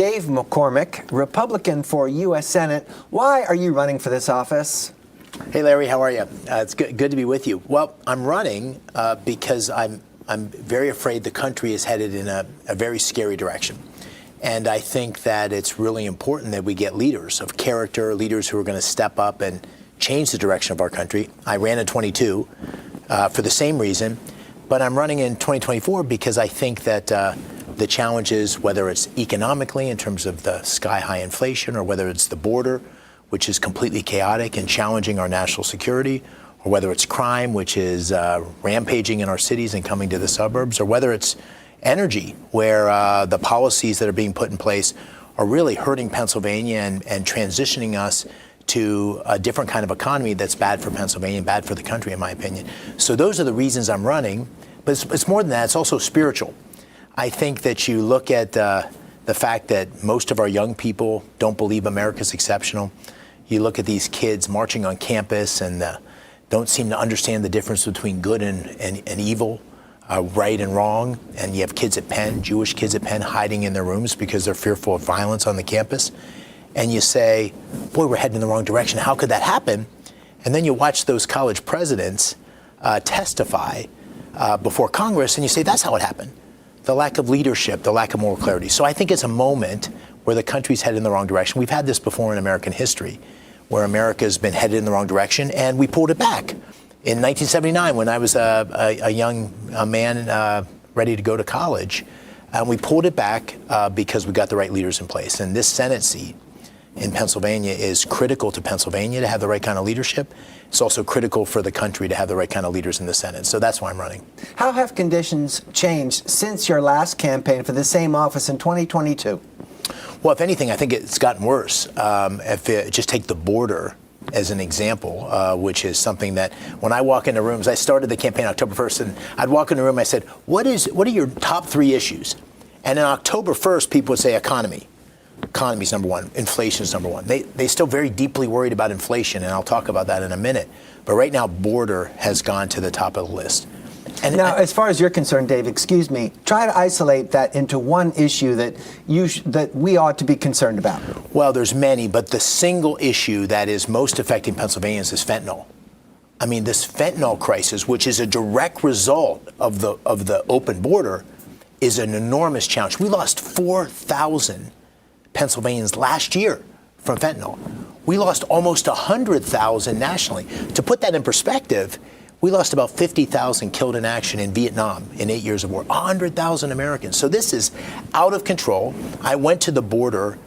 Dave McCormick, Republican for U.S. Senate. Why are you running for this office? Hey, Larry, how are you? It's good to be with you. Well, I'm running because I'm very afraid the country is headed in a very scary direction. And I think that it's really important that we get leaders of character, leaders who are going to step up and change the direction of our country. I ran in 22 for the same reason, but I'm running in 2024 because I think that the challenges, whether it's economically in terms of the sky-high inflation, or whether it's the border, which is completely chaotic and challenging our national security, or whether it's crime, which is rampaging in our cities and coming to the suburbs, or whether it's energy, where the policies that are being put in place are really hurting Pennsylvania and transitioning us to a different kind of economy that's bad for Pennsylvania and bad for the country, in my opinion. So those are the reasons I'm running. But it's more than that. It's also spiritual. I think that you look at the fact that most of our young people don't believe America's exceptional. You look at these kids marching on campus and don't seem to understand the difference between good and evil, right and wrong. And you have kids at Penn, Jewish kids at Penn, hiding in their rooms because they're fearful of violence on the campus. And you say, boy, we're heading in the wrong direction. How could that happen? And then you watch those college presidents testify before Congress, and you say, that's how it happened. The lack of leadership, the lack of moral clarity. So I think it's a moment where the country's headed in the wrong direction. We've had this before in American history, where America's been headed in the wrong direction, and we pulled it back. In 1979, when I was a young man ready to go to college, and we pulled it back because we got the right leaders in place. And this Senate seat in Pennsylvania is critical to Pennsylvania to have the right kind of leadership. It's also critical for the country to have the right kind of leaders in the Senate. So that's why I'm running. How have conditions changed since your last campaign for the same office in 2022? Well, if anything, I think it's gotten worse. If you just take the border as an example, which is something that when I walk into rooms, I started the campaign October 1st, and I'd walk in a room, I said, what are your top 3 issues? And on October 1st, people would say economy. Economy's number one. Inflation's number one. They still very deeply worried about inflation, and I'll talk about that in a minute. But right now, border has gone to the top of the list. And now, as far as you're concerned, Dave, excuse me, try to isolate that into one issue that we ought to be concerned about. Well, there's many, but the single issue that is most affecting Pennsylvanians is fentanyl. I mean, this fentanyl crisis, which is a direct result of the open border, is an enormous challenge. We lost 4,000 Pennsylvanians last year from fentanyl. We lost almost 100,000 nationally. To put that in perspective, we lost about 50,000 killed in action in Vietnam in 8 years of war, 100,000 Americans. So this is out of control. I went to the border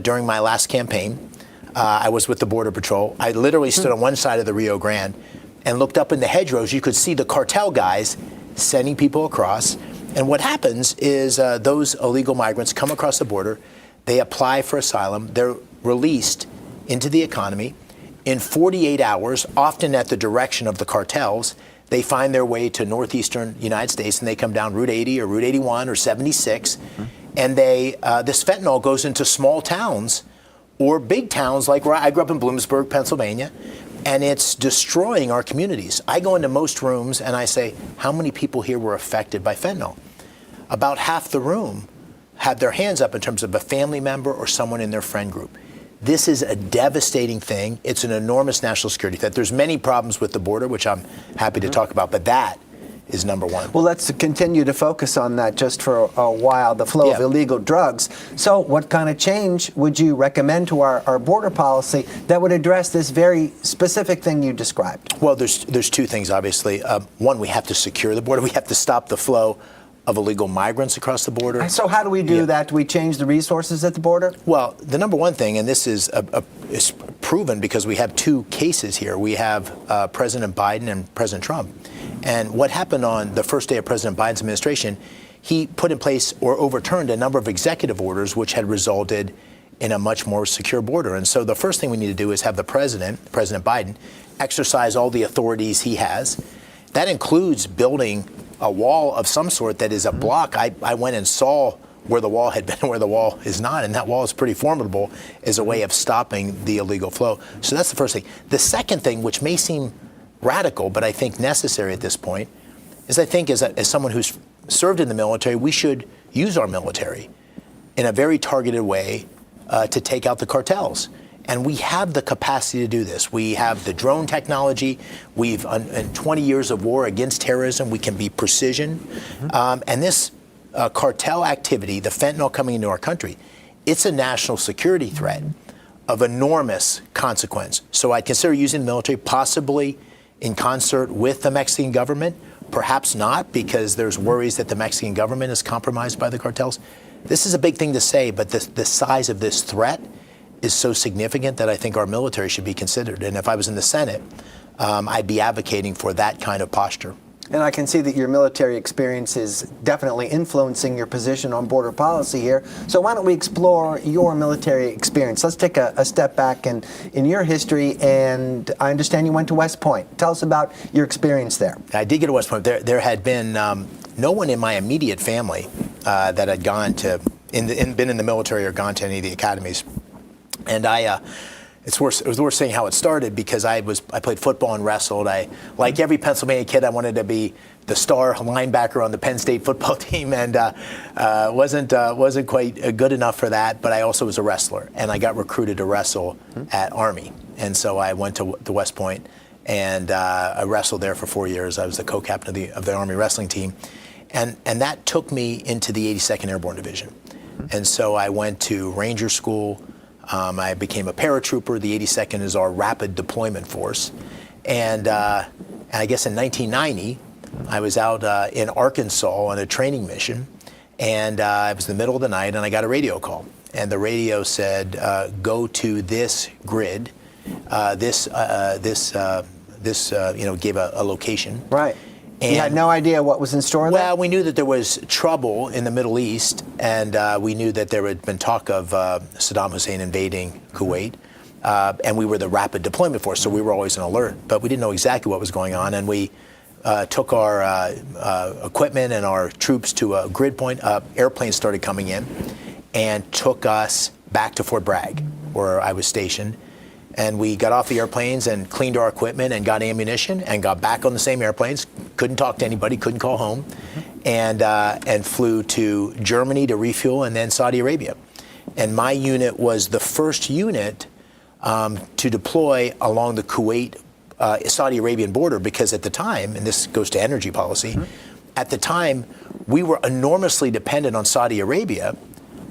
during my last campaign. I was with the Border Patrol. I literally stood on one side of the Rio Grande and looked up in the hedgerows. You could see the cartel guys sending people across. And what happens is those illegal migrants come across the border. They apply for asylum. They're released into the economy. In 48 hours, often at the direction of the cartels, they find their way to northeastern United States, and they come down Route 80 or Route 81 or 76. And this fentanyl goes into small towns or big towns, like where I grew up in Bloomsburg, Pennsylvania, and it's destroying our communities. I go into most rooms and I say, how many people here were affected by fentanyl? About half the room had their hands up in terms of a family member or someone in their friend group. This is a devastating thing. It's an enormous national security threat. There's many problems with the border, which I'm happy to talk about, but that is number one. Well, let's continue to focus on that just for a while, the flow of illegal drugs. So what kind of change would you recommend to our border policy that would address this very specific thing you described? Well, there's 2 things, obviously. One, we have to secure the border. We have to stop the flow of illegal migrants across the border. So how do we do that? Do we change the resources at the border? Well, the number one thing, and this is proven because we have 2 cases here. We have President Biden and President Trump. And what happened on the first day of President Biden's administration, he put in place or overturned a number of executive orders which had resulted in a much more secure border. And so the first thing we need to do is have the President Biden, exercise all the authorities he has. That includes building a wall of some sort that is a block. I went and saw where the wall had been and where the wall is not, and that wall is pretty formidable as a way of stopping the illegal flow. So that's the first thing. The second thing, which may seem radical, but I think necessary at this point, is I think as someone who's served in the military, we should use our military. in a very targeted way to take out the cartels. And we have the capacity to do this. We have the drone technology. We've, in 20 years of war against terrorism, we can be precision. And this cartel activity, the fentanyl coming into our country, it's a national security threat of enormous consequence. So I consider using the military possibly in concert with the Mexican government, perhaps not, because there's worries that the Mexican government is compromised by the cartels. This is a big thing to say, but the size of this threat is so significant that I think our military should be considered. And if I was in the Senate, I'd be advocating for that kind of posture. And I can see that your military experience is definitely influencing your position on border policy here. So why don't we explore your military experience? Let's take a step back in your history. And I understand you went to West Point. Tell us about your experience there. I did get to West Point. There had been no one in my immediate family that had gone to, been in the military or gone to any of the academies. And it was worth saying how it started, because I played football and wrestled. Like every Pennsylvania kid, I wanted to be the star linebacker on the Penn State football team, and wasn't quite good enough for that. But I also was a wrestler, and I got recruited to wrestle at Army, and so I went to West Point, and I wrestled there for 4 years. I was the co-captain of the Army wrestling team, and that took me into the 82nd Airborne Division, and so I went to Ranger School. I became a paratrooper. The 82nd is our rapid deployment force. And I guess in 1990, I was out in Arkansas on a training mission. And it was the middle of the night, and I got a radio call. And the radio said, go to this grid. This gave a location. Right. And you had no idea what was in store there? Well, we knew that there was trouble in the Middle East, and we knew that there had been talk of Saddam Hussein invading Kuwait, and we were the rapid deployment force, so we were always on alert. But we didn't know exactly what was going on, and we took our equipment and our troops to a grid point. Airplanes started coming in and took us back to Fort Bragg, where I was stationed. And we got off the airplanes and cleaned our equipment and got ammunition and got back on the same airplanes. Couldn't talk to anybody, couldn't call home, and flew to Germany to refuel, and then Saudi Arabia. And my unit was the first unit to deploy along the Kuwait, Saudi Arabian border, because at the time, and this goes to energy policy, at the time we were enormously dependent on Saudi Arabia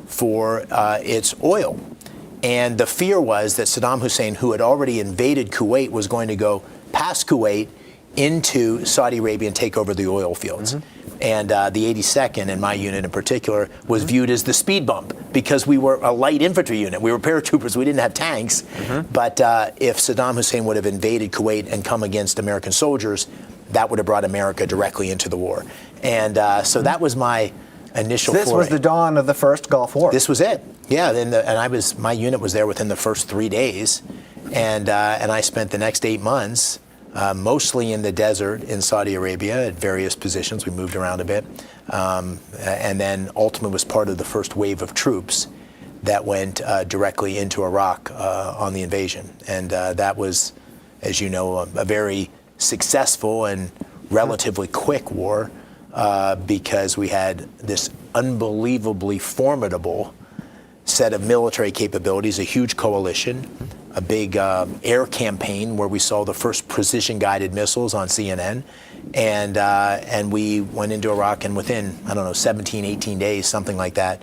for its oil. And the fear was that Saddam Hussein, who had already invaded Kuwait, was going to go past Kuwait into Saudi Arabia and take over the oil fields. And the 82nd, and my unit in particular, was viewed as the speed bump, because we were a light infantry unit. We were paratroopers. We didn't have tanks. But if Saddam Hussein would have invaded Kuwait and come against American soldiers, that would have brought America directly into the war. And so that was my initial This foray. was the dawn of the first Gulf War. This was it. Yeah, and my unit was there within the first 3 days, and I spent the next 8 months mostly in the desert in Saudi Arabia at various positions. We moved around a bit, and then ultimately was part of the first wave of troops that went directly into Iraq on the invasion, and that was, as you know, a very successful and relatively quick war, because we had this unbelievably formidable set of military capabilities, a huge coalition, a big air campaign where we saw the first precision-guided missiles on CNN, and we went into Iraq, and within, 17, 18 days, something like that,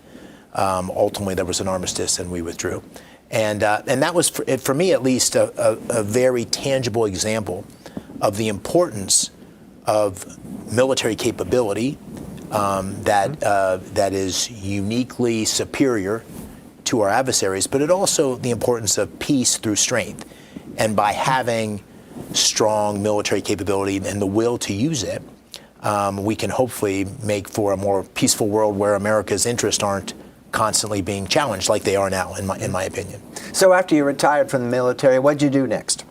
ultimately there was an armistice and we withdrew. And that was, for me at least, a very tangible example of the importance of military capability that is uniquely superior to our adversaries, but it also the importance of peace through strength. And by having strong military capability and the will to use it, we can hopefully make for a more peaceful world where America's interests aren't constantly being challenged like they are now, in my opinion. So after you retired from the military, what did you do next?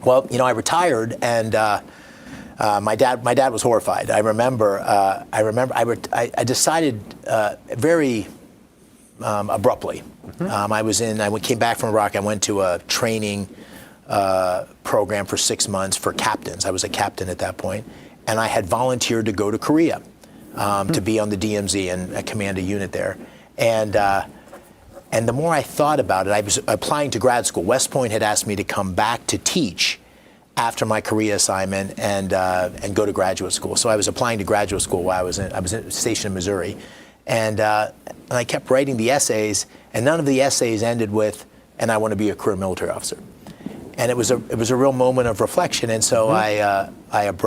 Well, I retired, and my dad was horrified. I remember I decided very abruptly. I came back from Iraq. I went to a training program for 6 months for captains. I was a captain at that point, and I had volunteered to go to Korea to be on the DMZ and command a unit there. And And the more I thought about it, I was applying to grad school. West Point had asked me to come back to teach after my Korea assignment and go to graduate school. So I was applying to graduate school while I was stationed in Missouri, and I kept writing the essays, and none of the essays ended with, "And I want to be a career military officer." And it was a real moment of reflection. And so I had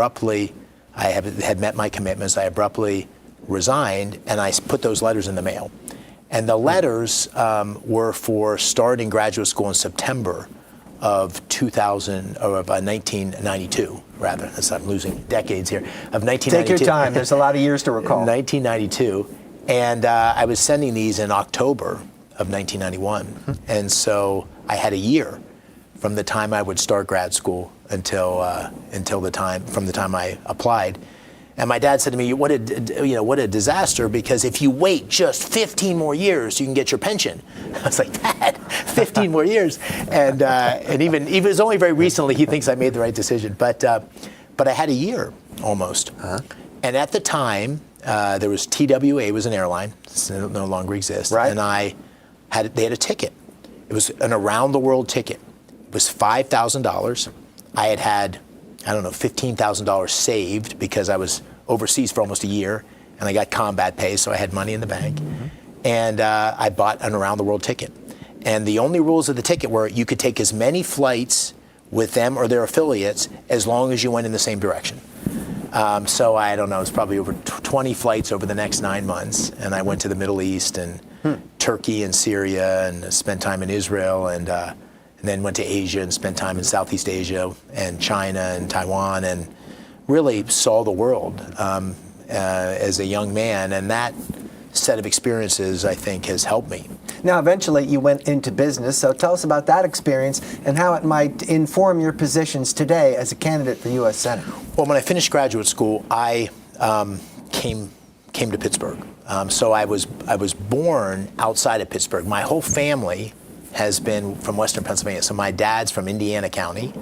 met my commitments. I abruptly resigned, and I put those letters in the mail. And the letters were for starting graduate school in September of 1992, rather. I'm losing decades here. Of 1992. Take your time. There's a lot of years to recall. 1992. And I was sending these in October of 1991. And so I had a year from the time I would start grad school until the time I applied. And my dad said to me, what a disaster, because if you wait just 15 more years, you can get your pension. I was like, Dad, 15 more years. And even it was only very recently he thinks I made the right decision. But I had a year almost. And at the time, there was TWA, was an airline, it no longer exists. Right. And they had a ticket. It was an around the world ticket. It was $5,000. I had I don't know, $15,000 saved because I was overseas for almost a year, and I got combat pay, so I had money in the bank. And I bought an around-the-world ticket. And the only rules of the ticket were you could take as many flights with them or their affiliates as long as you went in the same direction. So I don't know, it was probably over 20 flights over the next 9 months. And I went to the Middle East and Turkey and Syria and spent time in Israel and then went to Asia and spent time in Southeast Asia and China and Taiwan and really saw the world as a young man. And that set of experiences, I think, has helped me. Now, eventually you went into business, so tell us about that experience and how it might inform your positions today as a candidate for U.S. Senate. Well, when I finished graduate school, I came to Pittsburgh. So I was born outside of Pittsburgh. My whole family has been from Western Pennsylvania. So my dad's from Indiana County.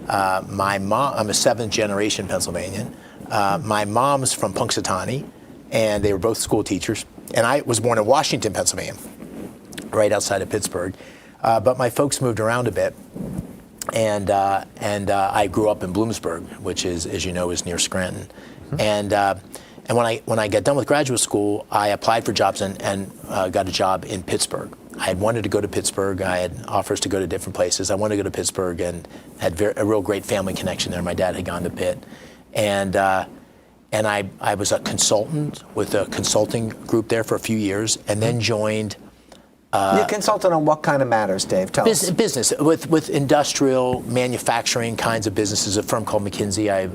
My mom, I'm a seventh generation Pennsylvanian. My mom's from Punxsutawney, and they were both school teachers. And I was born in Washington, Pennsylvania, right outside of Pittsburgh. But my folks moved around a bit. And I grew up in Bloomsburg, which is, as you know, is near Scranton. And when I got done with graduate school, I applied for jobs and got a job in Pittsburgh. I had wanted to go to Pittsburgh. I had offers to go to different places. I wanted to go to Pittsburgh and had a real great family connection there. My dad had gone to Pitt. And I was a consultant with a consulting group there for a few years, and then joined. You consulted on what kind of matters, Dave? Tell us. Business with industrial manufacturing kinds of businesses. A firm called McKinsey. I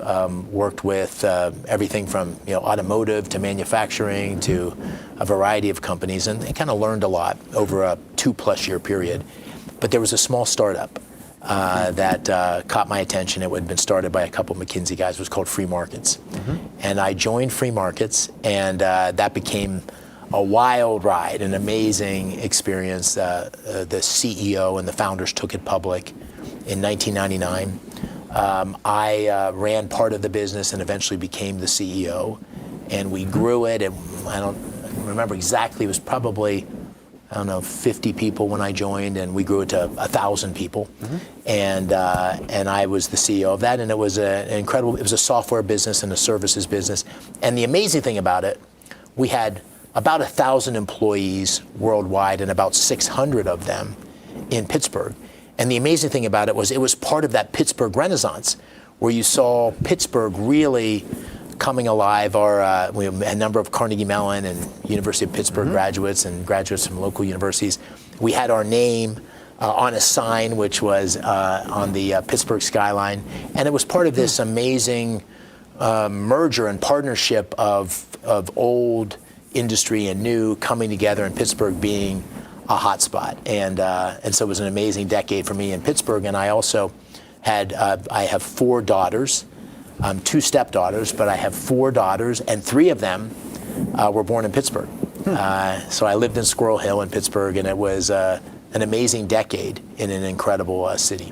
worked with everything from automotive to manufacturing to a variety of companies, and kind of learned a lot over a 2+ year period. But there was a small startup that caught my attention. It had been started by a couple of McKinsey guys. It was called Free Markets, and I joined Free Markets, and that became a wild ride, an amazing experience. The CEO and the founders took it public in 1999. I ran part of the business and eventually became the CEO, and we grew it. And I don't remember exactly. It was probably 50 people when I joined, and we grew it to 1,000 people. And I was the CEO of that, and it was an incredible. It was a software business and a services business. And the amazing thing about it, we had about 1,000 employees worldwide, and about 600 of them in Pittsburgh. And the amazing thing about it was part of that Pittsburgh Renaissance, where you saw Pittsburgh really coming alive. We have a number of Carnegie Mellon and University of Pittsburgh graduates and graduates from local universities. We had our name on a sign, which was on the Pittsburgh skyline. And it was part of this amazing merger and partnership of old industry and new coming together, and Pittsburgh being a hot spot. And so it was an amazing decade for me in Pittsburgh. And I also had, I have 4 daughters, 2 stepdaughters, but I have 4 daughters, and 3 of them were born in Pittsburgh. So I lived in Squirrel Hill in Pittsburgh, and it was an amazing decade in an incredible city.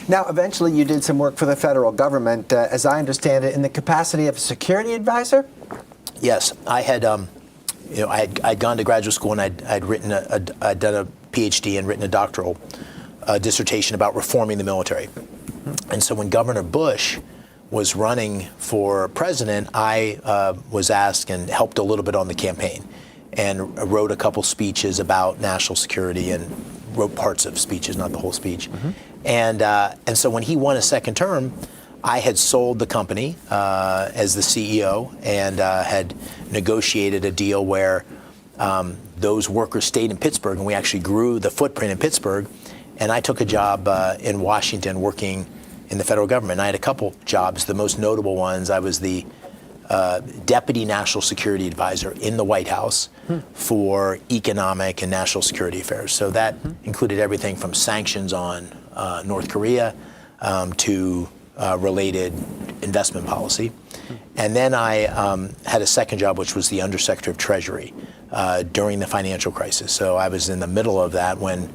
Now, eventually you did some work for the federal government, as I understand it, in the capacity of a security advisor? Yes, I had I'd gone to graduate school, and I'd done PhD and written a doctoral dissertation about reforming the military. And so when Governor Bush was running for president, I was asked and helped a little bit on the campaign and wrote a couple speeches about national security and wrote parts of speeches, not the whole speech. And so when he won a second term, I had sold the company as the CEO and had negotiated a deal where those workers stayed in Pittsburgh, and we actually grew the footprint in Pittsburgh. And I took a job in Washington working in the federal government. I had a couple jobs. The most notable ones, I was the Deputy National Security Advisor in the White House for economic and national security affairs. So that included everything from sanctions on North Korea to related investment policy. And then I had a second job, which was the Undersecretary of Treasury during the financial crisis. So I was in the middle of that when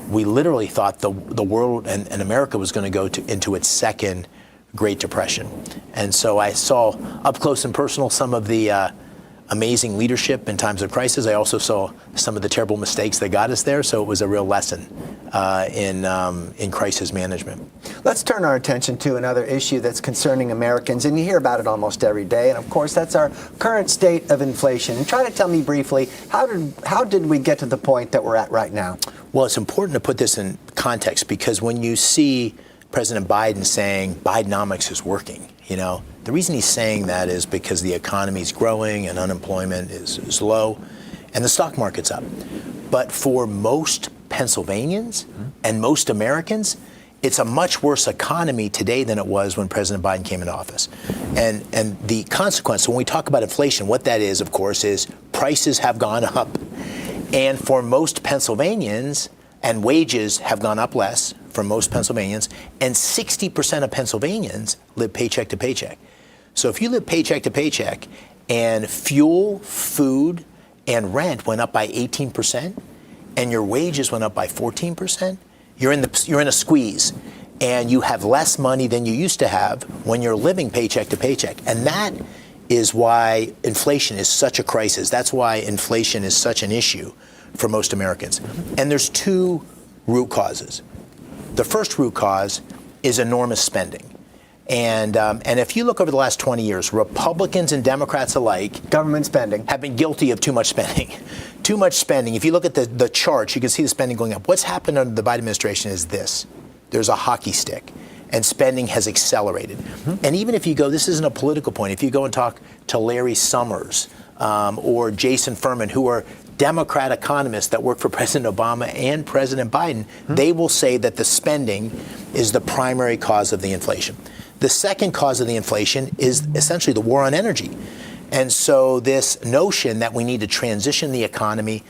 we literally thought the world and America was going to go into its second Great Depression. And so I saw up close and personal some of the amazing leadership in times of crisis. I also saw some of the terrible mistakes that got us there. So it was a real lesson in crisis management. Let's turn our attention to another issue that's concerning Americans, and you hear about it almost every day. And of course, that's our current state of inflation. And try to tell me briefly, how did we get to the point that we're at right now? Well, it's important to put this in context because when you see President Biden saying Bidenomics is working, the reason he's saying that is because the economy is growing and unemployment is low and the stock market's up. But for most Pennsylvanians and most Americans, it's a much worse economy today than it was when President Biden came into office. And the consequence, when we talk about inflation, what that is, of course, is prices have gone up. And for most Pennsylvanians, and wages have gone up less for most Pennsylvanians, and 60% of Pennsylvanians live paycheck to paycheck. So if you live paycheck to paycheck and fuel, food, and rent went up by 18%, and your wages went up by 14%, you're in a squeeze, and you have less money than you used to have when you're living paycheck to paycheck. And that is why inflation is such a crisis. That's why inflation is such an issue for most Americans. And there's two root causes. The first root cause is enormous spending. And if you look over the last 20 years, Republicans and Democrats alike, government spending, have been guilty of too much spending. Too much spending. If you look at the charts, you can see the spending going up. What's happened under the Biden administration is this. There's a hockey stick, and spending has accelerated. And even if you go, this isn't a political point, if you go and talk to Larry Summers or Jason Furman, who are Democrat economists that work for President Obama and President Biden, they will say that the spending is the primary cause of the inflation. The second cause of the inflation is essentially the war on energy. And so this notion that we need to transition the economy,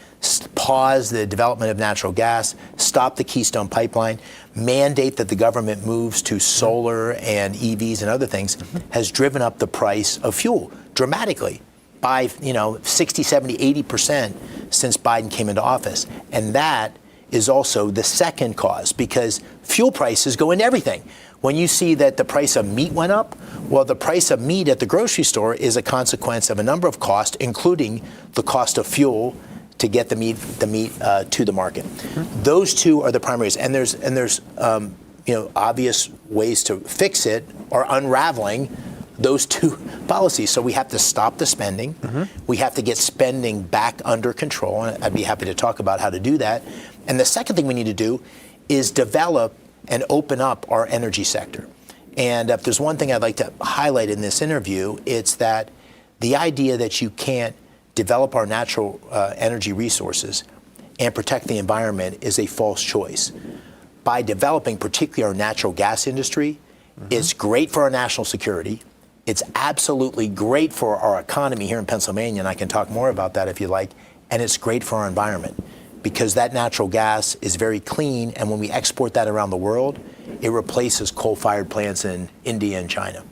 pause the development of natural gas, stop the Keystone Pipeline, mandate that the government moves to solar and EVs and other things, has driven up the price of fuel dramatically by 60, 70, 80% since Biden came into office. And that is also the second cause, because fuel prices go into everything. When you see that the price of meat went up, well, the price of meat at the grocery store is a consequence of a number of costs, including the cost of fuel to get the meat to the market. Those two are the primaries, and there's obvious ways to fix it or unraveling those two policies. So we have to stop the spending. We have to get spending back under control, and I'd be happy to talk about how to do that. And the second thing we need to do is develop and open up our energy sector. And if there's one thing I'd like to highlight in this interview, it's that the idea that you can't develop our natural energy resources and protect the environment is a false choice. By developing particularly our natural gas industry, it's great for our national security. It's absolutely great for our economy here in Pennsylvania, and I can talk more about that if you like, and it's great for our environment, because that natural gas is very clean, and when we export that around the world, it replaces coal-fired plants in India and China.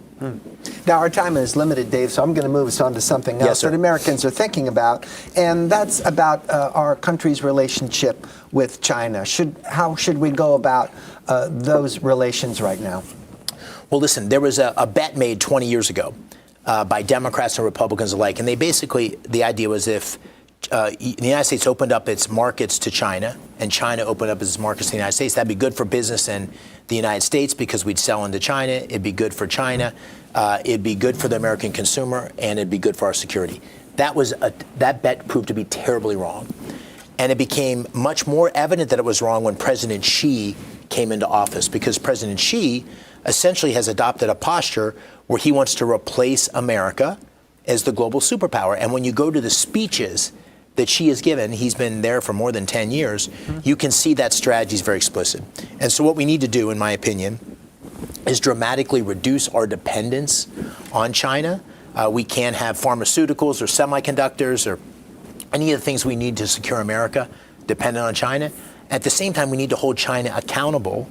Now, our time is limited, Dave, so I'm going to move us on to something else that Americans are thinking about, and that's about our country's relationship with China. How should we go about those relations right now? Well, listen, there was a bet made 20 years ago by Democrats and Republicans alike, and the idea was if the United States opened up its markets to China, and China opened up its markets to the United States, that'd be good for business in the United States because we'd sell into China. It'd be good for China. It'd be good for the American consumer, and it'd be good for our security. That bet proved to be terribly wrong. And it became much more evident that it was wrong when President Xi came into office, because President Xi essentially has adopted a posture where he wants to replace America as the global superpower. And when you go to the speeches that Xi has given, he's been there for more than 10 years, you can see that strategy is very explicit. And so what we need to do, in my opinion, is dramatically reduce our dependence on China. We can't have pharmaceuticals or semiconductors or any of the things we need to secure America dependent on China. At the same time, we need to hold China accountable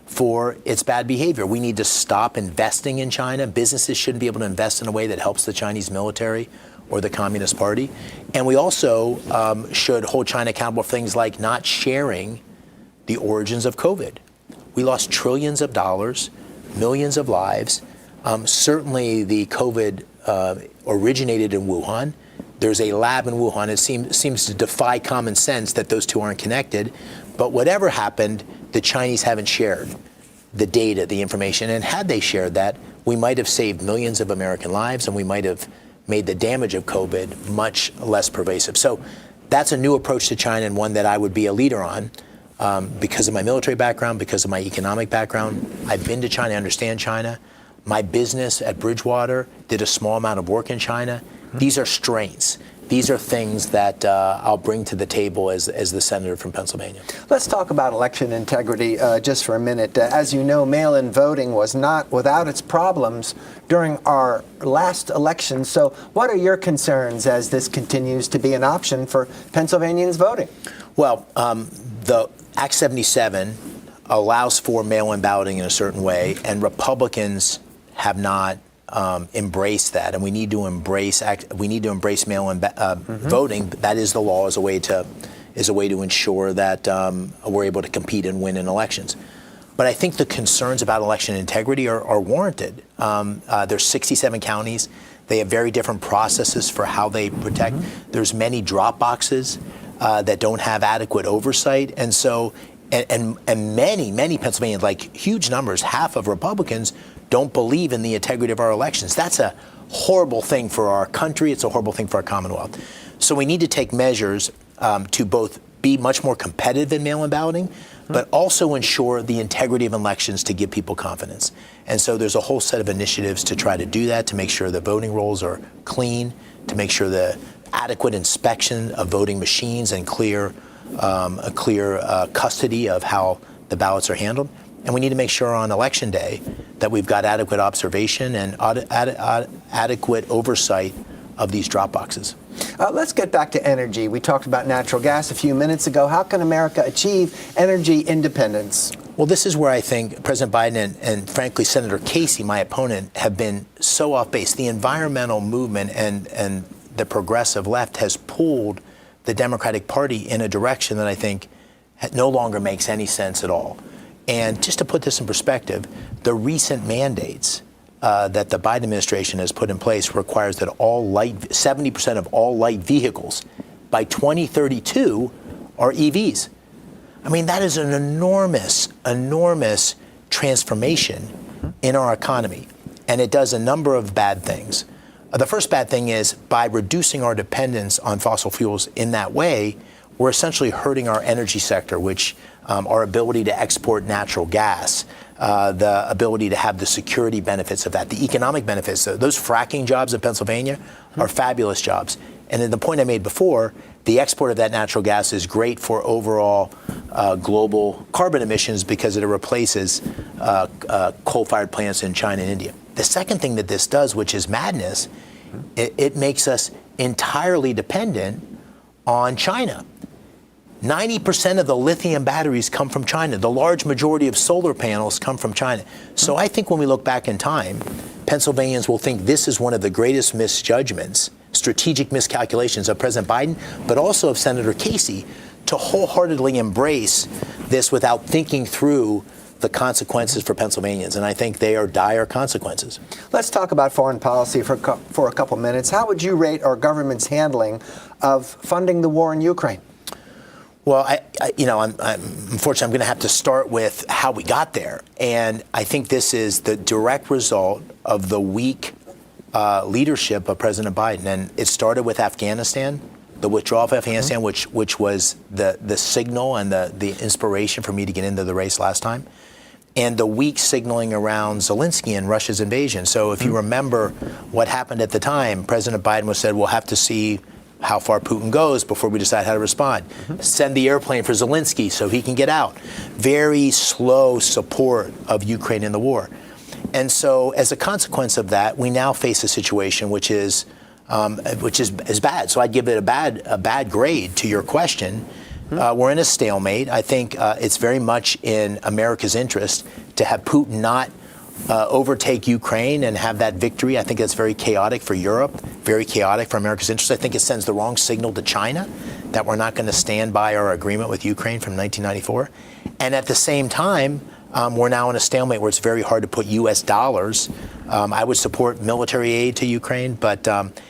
for its bad behavior. We need to stop investing in China. Businesses shouldn't be able to invest in a way that helps the Chinese military or the Communist Party. And we also should hold China accountable for things like not sharing the origins of COVID. We lost trillions of dollars, millions of lives. Certainly the COVID originated in Wuhan. There's a lab in Wuhan. It seems to defy common sense that those two aren't connected. But whatever happened, the Chinese haven't shared the data, the information. And had they shared that, we might have saved millions of American lives, and we might have made the damage of COVID much less pervasive. So that's a new approach to China, and one that I would be a leader on because of my military background, because of my economic background. I've been to China, I understand China. My business at Bridgewater did a small amount of work in China. These are strengths. These are things that I'll bring to the table as the senator from Pennsylvania. Let's talk about election integrity just for a minute. As you know, mail-in voting was not without its problems during our last election. So what are your concerns as this continues to be an option for Pennsylvanians voting? Well, the Act 77 allows for mail-in balloting in a certain way, and Republicans have not embrace that, and we need to embrace mail-in voting. That is the law, as a way to ensure that we're able to compete and win in elections. But I think the concerns about election integrity are warranted. There's 67 counties. They have very different processes for how they protect. There's many drop boxes that don't have adequate oversight, and so and many Pennsylvanians, like huge numbers, half of Republicans, don't believe in the integrity of our elections. That's a horrible thing for our country. It's a horrible thing for our Commonwealth. So we need to take measures to both be much more competitive in mail-in balloting, but also ensure the integrity of elections to give people confidence. And so there's a whole set of initiatives to try to do that, to make sure the voting rolls are clean, to make sure the adequate inspection of voting machines and a clear custody of how the ballots are handled. And we need to make sure on Election Day that we've got adequate observation and adequate oversight of these drop boxes. Let's get back to energy. We talked about natural gas a few minutes ago. How can America achieve energy independence? Well, this is where I think President Biden and frankly, Senator Casey, my opponent, have been so off base. The environmental movement and the progressive left has pulled the Democratic Party in a direction that I think no longer makes any sense at all. And just to put this in perspective, the recent mandates that the Biden administration has put in place requires that 70% of all light vehicles by 2032 are EVs. I mean, that is an enormous transformation in our economy. And it does a number of bad things. The first bad thing is, by reducing our dependence on fossil fuels in that way, we're essentially hurting our energy sector, which our ability to export natural gas, the ability to have the security benefits of that, the economic benefits. Those fracking jobs in Pennsylvania are fabulous jobs. And in the point I made before, the export of that natural gas is great for overall global carbon emissions because it replaces coal-fired plants in China and India. The second thing that this does, which is madness, it makes us entirely dependent on China. 90% of the lithium batteries come from China. The large majority of solar panels come from China. So I think when we look back in time, Pennsylvanians will think this is one of the greatest misjudgments, strategic miscalculations of President Biden, but also of Senator Casey, to wholeheartedly embrace this without thinking through the consequences for Pennsylvanians, and I think they are dire consequences. Let's talk about foreign policy for a couple minutes. How would you rate our government's handling of funding the war in Ukraine? Well, unfortunately, I'm going to have to start with how we got there. And I think this is the direct result of the weak leadership of President Biden. And it started with Afghanistan, the withdrawal of Afghanistan, which was the signal and the inspiration for me to get into the race last time, and the weak signaling around Zelensky and Russia's invasion. So if you remember what happened at the time, President Biden said, we'll have to see how far Putin goes before we decide how to respond. Send the airplane for Zelensky so he can get out. Very slow support of Ukraine in the war. And so as a consequence of that, we now face a situation which is bad. So I'd give it a bad grade to your question. We're in a stalemate. I think it's very much in America's interest to have Putin not overtake Ukraine and have that victory. I think that's very chaotic for Europe, very chaotic for America's interest. I think it sends the wrong signal to China that we're not going to stand by our agreement with Ukraine from 1994. And at the same time, we're now in a stalemate where it's very hard to put U.S. dollars. I would support military aid to Ukraine, but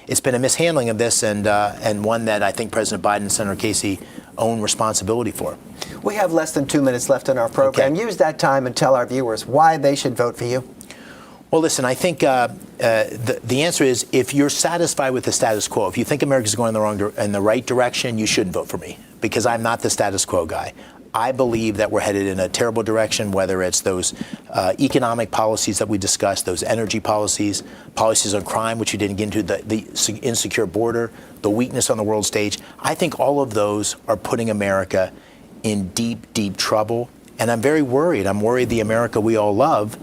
it's been a mishandling of this and one that I think President Biden and Senator Casey own responsibility for. We have less than 2 minutes left in our program. Okay. Use that time and tell our viewers why they should vote for you. Well, listen, I think the answer is if you're satisfied with the status quo, if you think America's going in the right direction, you shouldn't vote for me because I'm not the status quo guy. I believe that we're headed in a terrible direction, whether it's those economic policies that we discussed, those energy policies, policies on crime, which you didn't get into, the insecure border, the weakness on the world stage. I think all of those are putting America in deep, deep trouble. And I'm very worried. I'm worried the America we all love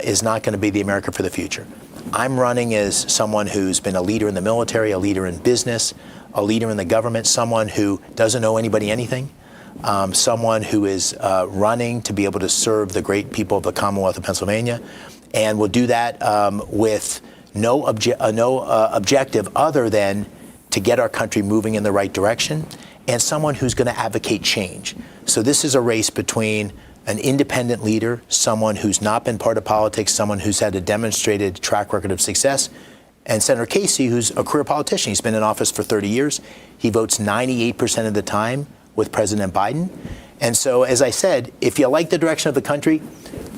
is not going to be the America for the future. I'm running as someone who's been a leader in the military, a leader in business, a leader in the government, someone who doesn't owe anybody anything. Someone who is running to be able to serve the great people of the Commonwealth of Pennsylvania, and will do that with no objective other than to get our country moving in the right direction, and someone who's going to advocate change. So this is a race between an independent leader, someone who's not been part of politics, someone who's had a demonstrated track record of success, and Senator Casey, who's a career politician. He's been in office for 30 years. He votes 98% of the time with President Biden. And so, as I said, if you like the direction of the country,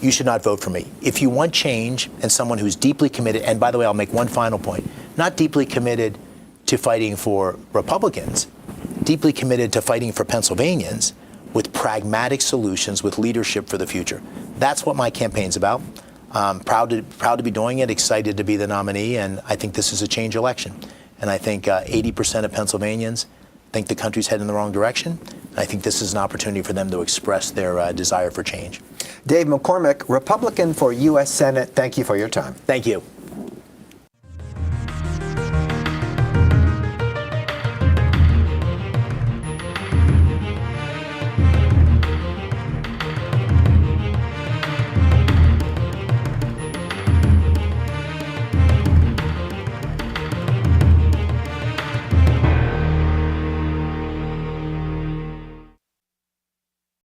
you should not vote for me. If you want change and someone who's deeply committed, and by the way, I'll make one final point, not deeply committed to fighting for Republicans, deeply committed to fighting for Pennsylvanians with pragmatic solutions, with leadership for the future. That's what my campaign's about. Proud to be doing it, excited to be the nominee, and I think this is a change election. And I think 80% of Pennsylvanians think the country's heading in the wrong direction. And I think this is an opportunity for them to express their desire for change. Dave McCormick, Republican for U.S. Senate, thank you for your time. Thank you.